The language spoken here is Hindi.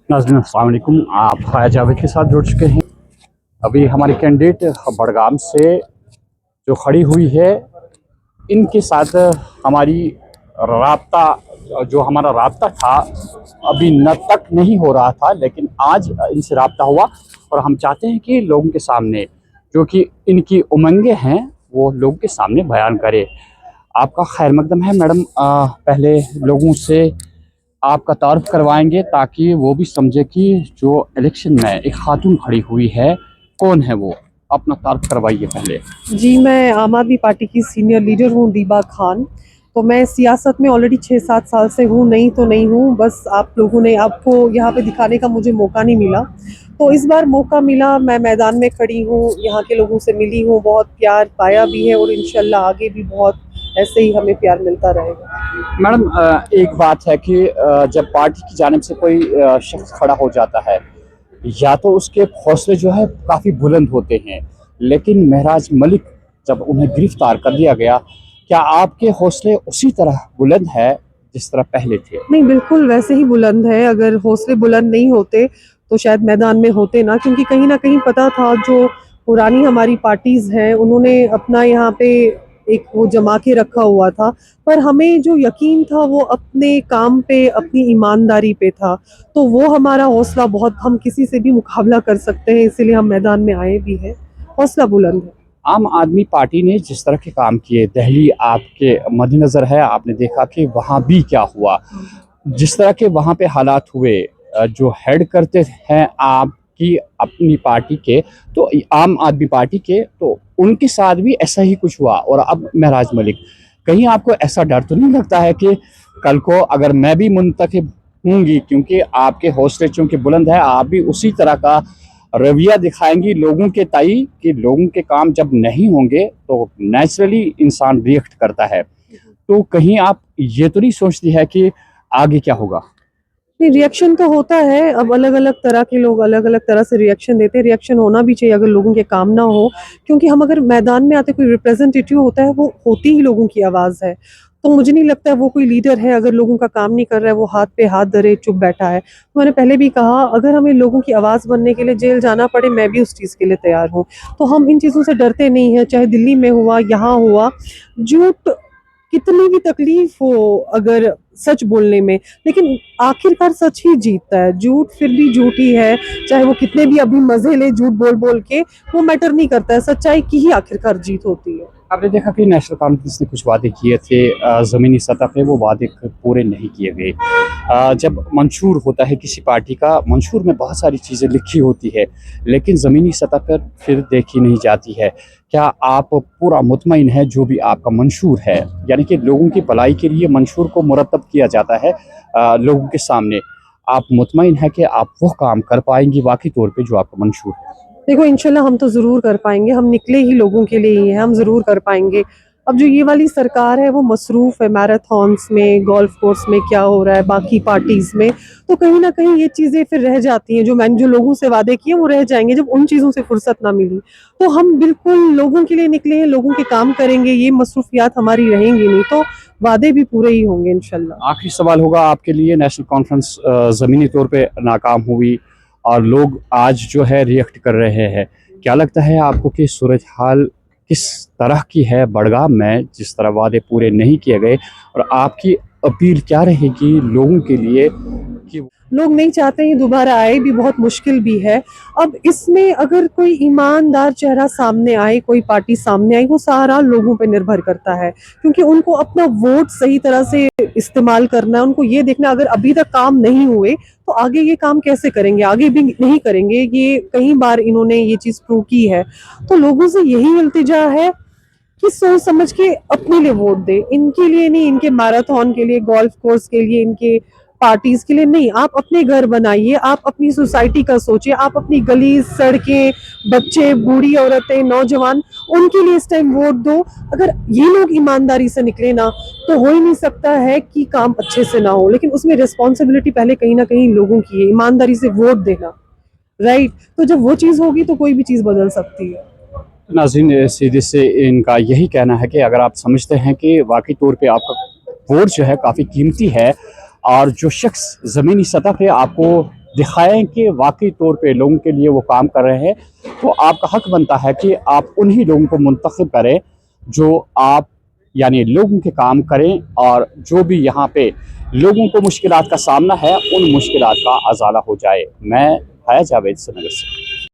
नाज़रीन अस्सलाम वालेकुम। आप फ़ाया जावेद के साथ जुड़ चुके हैं। अभी हमारी कैंडिडेट बड़गाम से जो खड़ी हुई है, इनके साथ हमारी राब्ता जो हमारा राब्ता था अभी न तक नहीं हो रहा था, लेकिन आज इनसे राब्ता हुआ और हम चाहते हैं कि लोगों के सामने जो कि इनकी उमंगें हैं वो लोगों के सामने बयान करे। आपका खैर मकदम है मैडम। पहले लोगों से आपका तारुफ करवाएंगे ताकि वो भी समझे कि जो इलेक्शन में एक खातून खड़ी हुई है कौन है वो। अपना तारुफ करवाइए पहले। जी, मैं आम आदमी पार्टी की सीनियर लीडर हूँ दीबा खान। तो मैं सियासत में ऑलरेडी 6-7 साल से हूँ, नहीं तो नहीं हूँ, बस आप लोगों ने आपको यहाँ पे दिखाने का मुझे मौका नहीं मिला। तो इस बार मौका मिला, मैं मैदान में खड़ी हूँ, यहाँ के लोगों से मिली हूँ, बहुत प्यार पाया भी है और इंशाल्लाह आगे भी बहुत ऐसे ही हमें प्यार मिलता रहेगा। मैडम, एक बात है कि जब पार्टी की जानिब से कोई शख्स खड़ा हो जाता है, या तो उसके हौसले जो है काफ़ी बुलंद होते हैं, लेकिन महराज मलिक जब उन्हें गिरफ्तार कर दिया गया, क्या आपके हौसले उसी तरह बुलंद है जिस तरह पहले थे? नहीं, बिल्कुल वैसे ही बुलंद है। अगर हौसले बुलंद नहीं होते तो शायद मैदान में होते ना, क्योंकि कहीं ना कहीं पता था जो पुरानी हमारी पार्टीज हैं उन्होंने अपना यहाँ पे एक वो जमा के रखा हुआ था। पर हमें जो यकीन था वो अपने काम पे, अपनी ईमानदारी पे था। तो वो हमारा हौसला बहुत, हम किसी से भी मुकाबला कर सकते हैं, इसीलिए हम मैदान में आए भी हैं। हौसला बुलंद है। आम आदमी पार्टी ने जिस तरह के काम किए, दिल्ली आपके मद्देनज़र है, आपने देखा कि वहाँ भी क्या हुआ, जिस तरह के वहाँ पे हालात हुए, जो हेड करते हैं आपकी अपनी पार्टी के, तो आम आदमी पार्टी के, तो उनके साथ भी ऐसा ही कुछ हुआ। और अब महराज मलिक, कहीं आपको ऐसा डर तो नहीं लगता है कि कल को अगर मैं भी मुंतखब होंगी, क्योंकि आपके हौसले चूँकि बुलंद है, आप भी उसी तरह का रवैया दिखाएंगी लोगों के ताई कि लोगों के काम जब नहीं होंगे तो नेचुरली इंसान रिएक्ट करता है, तो कहीं आप ये तो नहीं सोचती है कि आगे क्या होगा? नहीं, रिएक्शन तो होता है। अब अलग अलग तरह के लोग अलग अलग तरह से रिएक्शन देते हैं। रिएक्शन होना भी चाहिए अगर लोगों के काम ना हो, क्योंकि हम अगर मैदान में आते, कोई रिप्रेजेंटेटिव होता है, वो होती ही लोगों की आवाज़ है। तो मुझे नहीं लगता है वो कोई लीडर है अगर लोगों का काम नहीं कर रहा है, वो हाथ पे हाथ धरे चुप बैठा है। तो मैंने पहले भी कहा, अगर हमें लोगों की आवाज़ बनने के लिए जेल जाना पड़े, मैं भी उस चीज़ के लिए तैयार हूँ। तो हम इन चीज़ों से डरते नहीं हैं, चाहे दिल्ली में हुआ, यहाँ हुआ। झूठ कितनी भी तकलीफ हो अगर सच बोलने में, लेकिन आखिरकार सच ही जीतता है। झूठ फिर भी झूठ ही है, चाहे वो कितने भी अभी मजे ले झूठ बोल बोल के, वो मैटर नहीं करता है। सच्चाई की ही आखिरकार जीत होती है। आपने देखा कि नेशनल कॉन्फ्रेंस ने कुछ वादे किए थे, ज़मीनी सतह पे वो वादे पूरे नहीं किए गए। जब मंशूर होता है किसी पार्टी का, मंशूर में बहुत सारी चीज़ें लिखी होती है, लेकिन ज़मीनी सतह पर फिर देखी नहीं जाती है। क्या आप पूरा मुतमईन है जो भी आपका मंशूर है, यानी कि लोगों की भलाई के लिए मंशूर को मुरतब किया जाता है लोगों के सामने, आप मुतमईन है कि आप वो काम कर पाएंगी वाकई तौर पे जो आपका मंशूर है? देखो, इंशाल्लाह हम तो ज़रूर कर पाएंगे। हम निकले ही लोगों के लिए ही हैं, हम ज़रूर कर पाएंगे। अब जो ये वाली सरकार है वो मसरूफ़ है मैराथन्स में, गोल्फ कोर्स में क्या हो रहा है, बाकी पार्टीज़ में। तो कहीं ना कहीं ये चीज़ें फिर रह जाती हैं, जो मैंने जो लोगों से वादे किए वो रह जाएंगे जब उन चीज़ों से फुर्सत ना मिली। तो हम बिल्कुल लोगों के लिए निकले हैं, लोगों के काम करेंगे, ये मसरूफियात हमारी रहेंगी नहीं, तो वादे भी पूरे ही होंगे इंशाल्लाह। आखिरी सवाल होगा आपके लिए। नेशनल कॉन्फ्रेंस ज़मीनी तौर पे नाकाम हुई और लोग आज जो है रिएक्ट कर रहे हैं, क्या लगता है आपको कि सूरज हाल किस तरह की है बड़गाम में, जिस तरह वादे पूरे नहीं किए गए, और आपकी अपील क्या रहेगी लोगों के लिए कि लोग नहीं चाहते हैं दोबारा आए, भी बहुत मुश्किल भी है। अब इसमें अगर कोई ईमानदार चेहरा सामने आए, कोई पार्टी सामने आई, वो सारा लोगों पे निर्भर करता है, क्योंकि उनको अपना वोट सही तरह से इस्तेमाल करना है। उनको ये देखना, अगर अभी तक काम नहीं हुए तो आगे ये काम कैसे करेंगे, आगे भी नहीं करेंगे। ये कई बार इन्होंने ये चीज़ प्रूव की है। तो लोगों से यही इल्तिजा है कि सोच समझ के अपने लिए वोट दे, इनके लिए नहीं, इनके मैराथन के लिए, गोल्फ कोर्स के लिए, इनके पार्टीज के लिए नहीं। आप अपने घर बनाइए, आप अपनी सोसाइटी का सोचिए, आप अपनी गली, सड़कें, बच्चे, बूढ़ी औरतें, नौजवान, उनके लिए इस टाइम वोट दो। अगर ये लोग ईमानदारी से निकले ना, तो हो ही नहीं सकता है कि काम अच्छे से ना हो। लेकिन उसमें रिस्पॉन्सिबिलिटी पहले कहीं ना कहीं लोगों की है, ईमानदारी से वोट देना। राइट? तो जब वो चीज़ होगी तो कोई भी चीज़ बदल सकती है। नाज़रीन, सीधे से इनका यही कहना है कि अगर आप समझते हैं कि वाकई तौर पे आपका वोट जो है काफ़ी कीमती है, और जो शख्स ज़मीनी सतह पे आपको दिखाएं कि वाकई तौर पे लोगों के लिए वो काम कर रहे हैं, तो आपका हक बनता है कि आप उन्हीं लोगों को मुंतखब करें जो आप यानी लोगों के काम करें, और जो भी यहाँ पे लोगों को मुश्किलात का सामना है उन मुश्किलात का अजाला हो जाए। मैं हया जावेद श्रीनगर से।